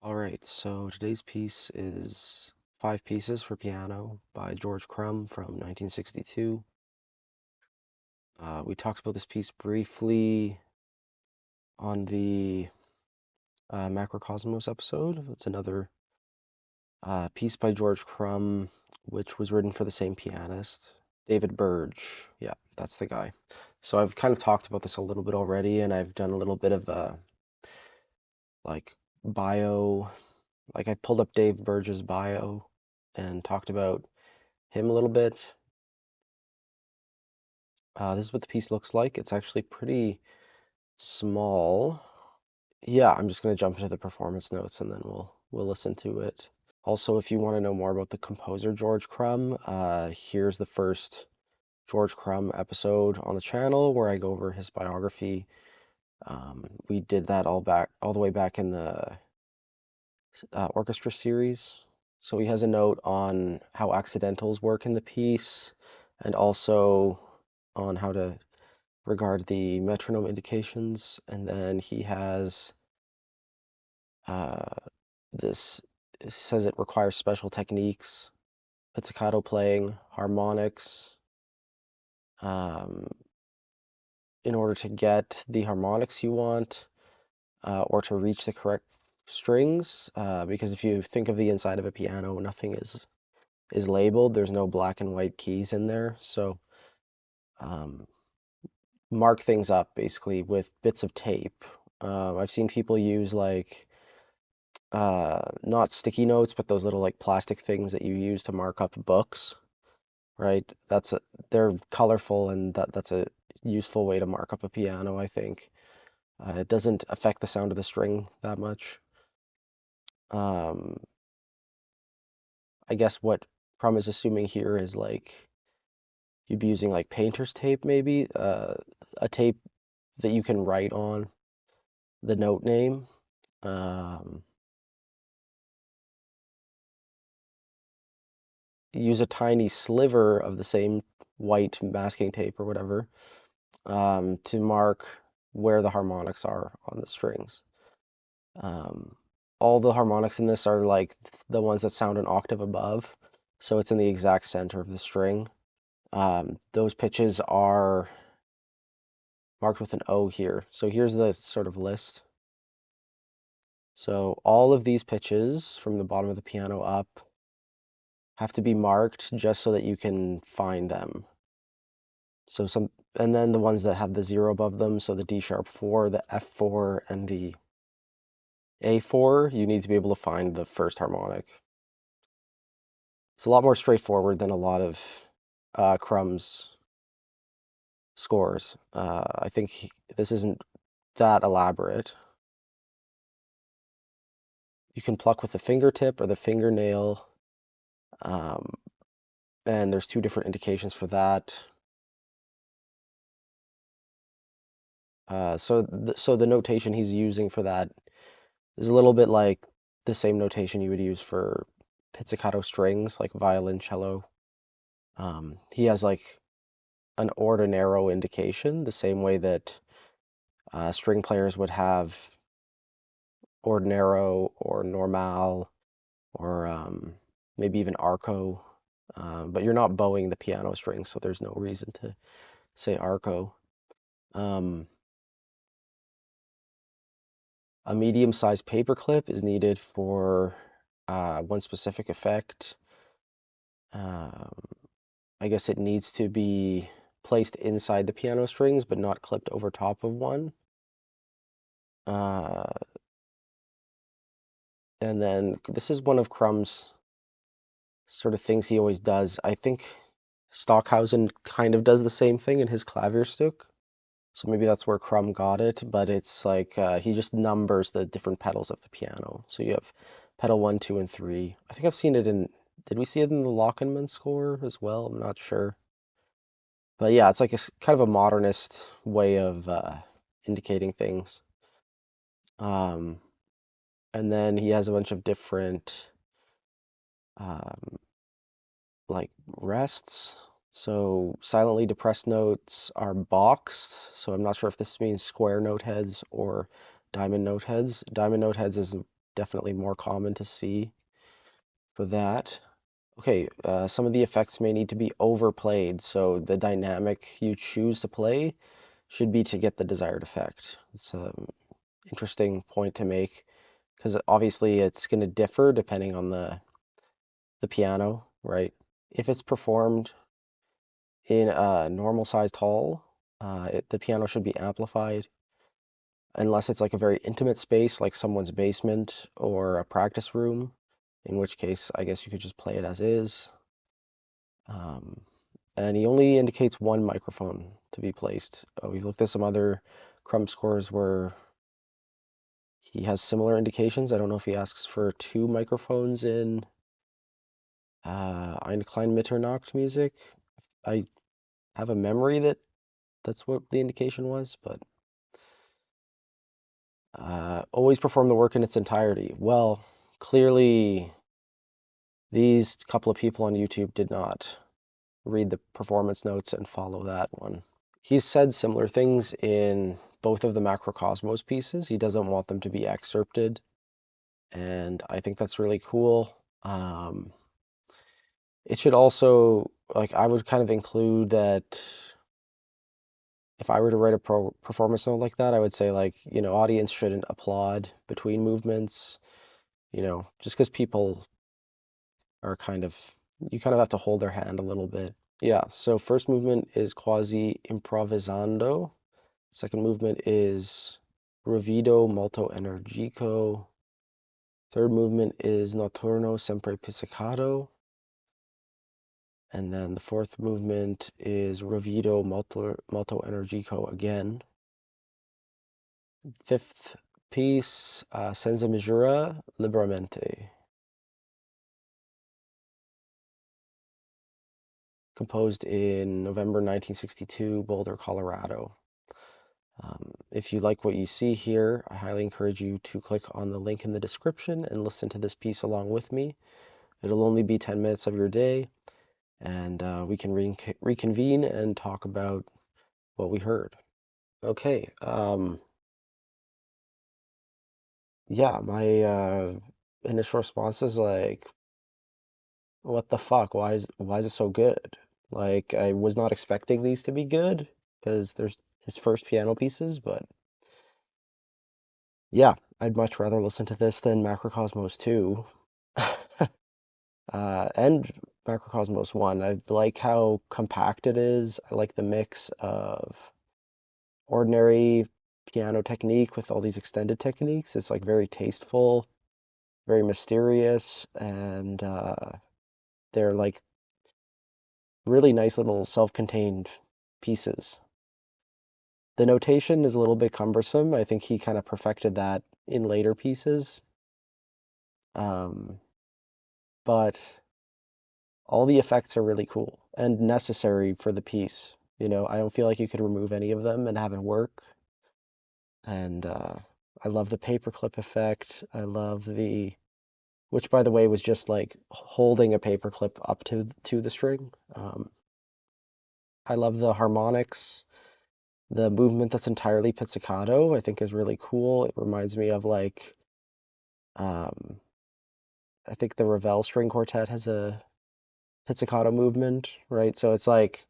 All right, so today's piece is Five Pieces for Piano by George Crumb from 1962. We talked about this piece briefly on the Macrocosmos episode. It's another piece by George Crumb, which was written for the same pianist, David Burge. Yeah, that's the guy. So I've kind of talked about this a little bit already, and I've done a little bit of like bio, like I pulled up Dave Burge's bio and talked about him a little bit. This is what the piece looks like. It's actually pretty small. Yeah, I'm just going to jump into the performance notes and then we'll listen to it. Also, if you want to know more about the composer George Crumb, here's the first George Crumb episode on the channel where I go over his biography. We did that all the way back in the orchestra series. So he has a note on how accidentals work in the piece and also on how to regard the metronome indications. And then he has uh, this, it says it requires special techniques, pizzicato playing, harmonics, um, in order to get the harmonics you want or to reach the correct strings. Because if you think of the inside of a piano, nothing is labeled. There's no black and white keys in there. So um, mark things up basically with bits of tape. I've seen people use like not sticky notes, but those little like plastic things that you use to mark up books, right? They're colorful and that's a useful way to mark up a piano, I think. It doesn't affect the sound of the string that much. Um, I guess what Crumb is assuming here is like you'd be using like painter's tape, maybe, a tape that you can write on the note name. Um, Use a tiny sliver of the same white masking tape or whatever to mark where the harmonics are on the strings. Um, all the harmonics in this are like the ones that sound an octave above, so it's in the exact center of the string. Those pitches are marked with an O here. So here's the sort of list. So all of these pitches from the bottom of the piano up have to be marked just so that you can find them. So and then the ones that have the zero above them, so the D sharp 4, the F4, and the A4, you need to be able to find the first harmonic. It's a lot more straightforward than a lot of Crumb's scores. I think this isn't that elaborate. You can pluck with the fingertip or the fingernail, um, and there's two different indications for that. So the notation he's using for that is a little bit like the same notation you would use for pizzicato strings, like violin, cello. He has like an ordinaro indication, the same way that string players would have ordinaro or normal or maybe even arco. But you're not bowing the piano strings, so there's no reason to say arco. Um, a medium-sized paperclip is needed for one specific effect. Um, I guess it needs to be placed inside the piano strings, but not clipped over top of one. Uh, and then this is one of Crumb's sort of things he always does. I think Stockhausen kind of does the same thing in his Klavierstück. So maybe that's where Crumb got it, but it's like he just numbers the different pedals of the piano. So you have pedal 1, 2, and 3. I think I've seen it in, did we see it in the Lochenmann score as well? I'm not sure. But yeah, it's like a kind of a modernist way of indicating things. Um, and then he has a bunch of different um, like rests. So silently depressed notes are boxed. So I'm not sure if this means square note heads or diamond note heads. Diamond note heads is definitely more common to see for that. Okay, some of the effects may need to be overplayed, so the dynamic you choose to play should be to get the desired effect. It's an interesting point to make because obviously it's going to differ depending on the piano, right? If it's performed in a normal sized hall, the piano should be amplified unless it's like a very intimate space like someone's basement or a practice room, in which case I guess you could just play it as is. Um, and he only indicates one microphone to be placed. We've looked at some other Crumb scores where he has similar indications. I don't know if he asks for two microphones in Eine kleine Mitternacht music. I have a memory that that's what the indication was, but always perform the work in its entirety. Well, clearly these couple of people on YouTube did not read the performance notes and follow that one. He's said similar things in both of the Macrocosmos pieces. He doesn't want them to be excerpted, and I think that's really cool. It should also, like, I would kind of include that if I were to write a performance note like that, I would say, like, audience shouldn't applaud between movements, just because people are you kind of have to hold their hand a little bit. Yeah, so first movement is quasi improvisando. Second movement is Revido molto energico. Third movement is Notturno sempre pizzicato. And then the fourth movement is Revido molto energico again. Fifth piece, Senza misura liberamente. Composed in November 1962, Boulder, Colorado. If you like what you see here, I highly encourage you to click on the link in the description and listen to this piece along with me. It'll only be 10 minutes of your day, and we can reconvene and talk about what we heard. Okay, yeah, my initial response is like, what the fuck? Why is it so good? Like, I was not expecting these to be good because there's his first piano pieces, but yeah, I'd much rather listen to this than Macrocosmos 2. And Macrocosmos 1. I like how compact it is. I like the mix of ordinary piano technique with all these extended techniques. It's like very tasteful, very mysterious, and they're like really nice little self-contained pieces. The notation is a little bit cumbersome. I think he kind of perfected that in later pieces. But all the effects are really cool and necessary for the piece. I don't feel like you could remove any of them and have it work. And I love the paperclip effect. I love which by the way was just like holding a paperclip up to the string. I love the harmonics. The movement that's entirely pizzicato, I think is really cool. It reminds me of like, um, I think the Ravel string quartet has a pizzicato movement, right? So it's like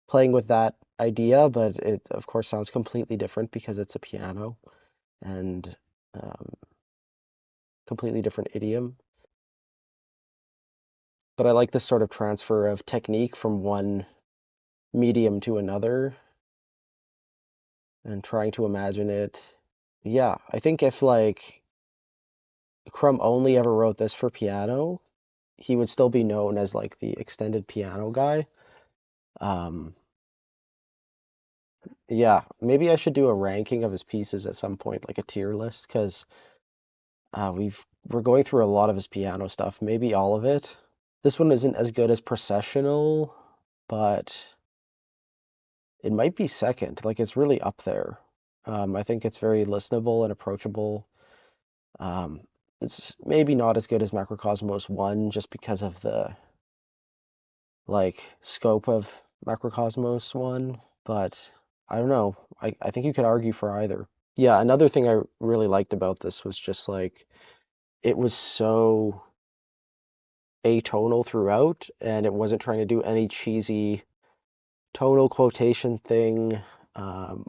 playing with that idea, but it of course sounds completely different because it's a piano and um, completely different idiom. But I like this sort of transfer of technique from one medium to another and trying to imagine it. Yeah, I think if like Crumb only ever wrote this for piano, he would still be known as like the extended piano guy. Um, yeah, maybe I should do a ranking of his pieces at some point, like a tier list, because we're going through a lot of his piano stuff, maybe all of it. This one isn't as good as Processional, but it might be second. Like it's really up there. I think it's very listenable and approachable. Um, it's maybe not as good as Macrocosmos 1 just because of the like scope of Macrocosmos 1, but I don't know. I think you could argue for either. Yeah, another thing I really liked about this was just like it was so atonal throughout, and it wasn't trying to do any cheesy tonal quotation thing. Um,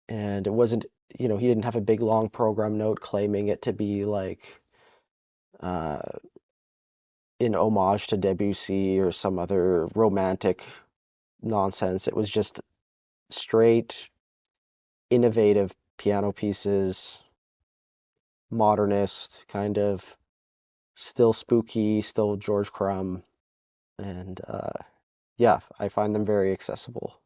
and it wasn't, he didn't have a big long program note claiming it to be like uh, in homage to Debussy or some other romantic nonsense. It was just straight, innovative piano pieces, modernist, kind of still spooky, still George Crumb, and yeah, I find them very accessible.